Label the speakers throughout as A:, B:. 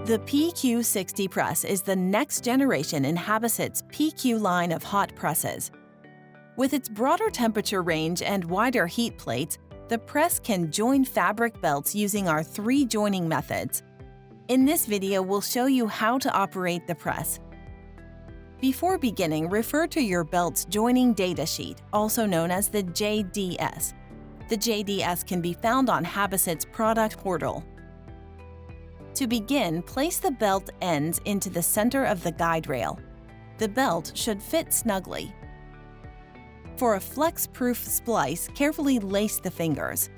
A: The PQ-60 press is the next generation in Habasit's PQ line of hot presses. With its broader temperature range and wider heat plates, the press can join fabric belts using our 3 joining methods. In this video, we'll show you how to operate the press. Before beginning, refer to your belt's joining data sheet, also known as the JDS. The JDS can be found on Habasit's product portal. To begin, place the belt ends into the center of the guide rail. The belt should fit snugly. For a flex-proof splice, carefully lace the fingers.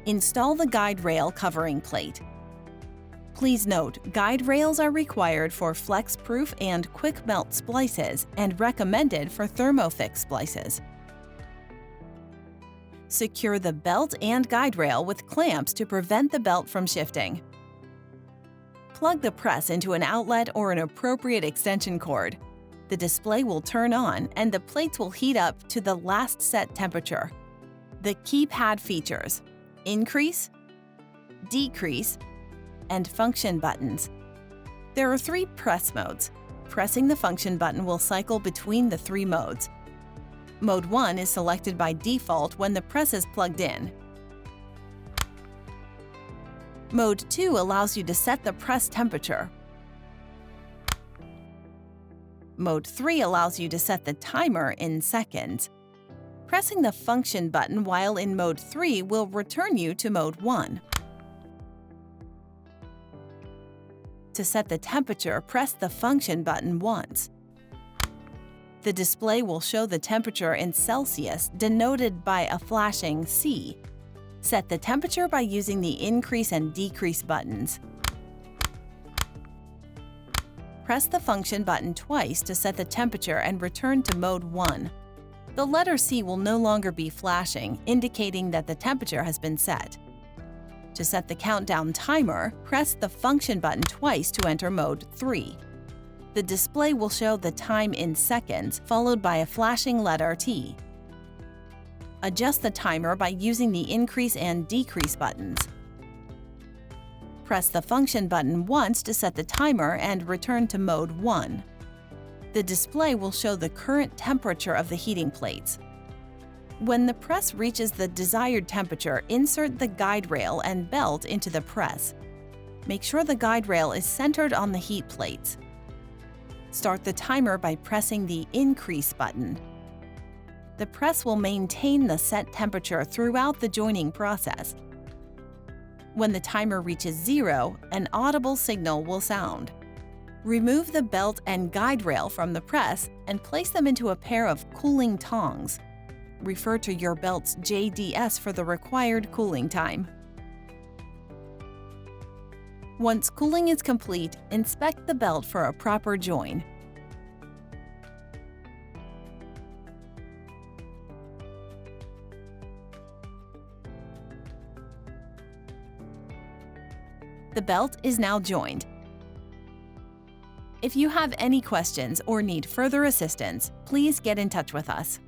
A: Install the guide rail covering plate. Please note, guide rails are required for flex-proof and quick-melt splices and recommended for thermofix splices. Secure the belt and guide rail with clamps to prevent the belt from shifting. Plug the press into an outlet or an appropriate extension cord. The display will turn on and the plates will heat up to the last set temperature. The keypad features: increase, decrease, and function buttons. There are 3 press modes. Pressing the function button will cycle between the 3 modes. Mode 1 is selected by default when the press is plugged in. Mode 2 allows you to set the press temperature. Mode 3 allows you to set the timer in seconds. Pressing the function button while in Mode 3 will return you to Mode 1. To set the temperature, press the function button once. The display will show the temperature in Celsius, denoted by a flashing C. Set the temperature by using the increase and decrease buttons. Press the function button twice to set the temperature and return to Mode 1. The letter C will no longer be flashing, indicating that the temperature has been set. To set the countdown timer, press the function button twice to enter Mode 3. The display will show the time in seconds, followed by a flashing letter T. Adjust the timer by using the increase and decrease buttons. Press the function button once to set the timer and return to Mode 1. The display will show the current temperature of the heating plates. When the press reaches the desired temperature, insert the guide rail and belt into the press. Make sure the guide rail is centered on the heat plates. Start the timer by pressing the increase button. The press will maintain the set temperature throughout the joining process. When the timer reaches 0, an audible signal will sound. Remove the belt and guide rail from the press and place them into a pair of cooling tongs. Refer to your belt's JDS for the required cooling time. Once cooling is complete, inspect the belt for a proper join. The belt is now joined. If you have any questions or need further assistance, please get in touch with us.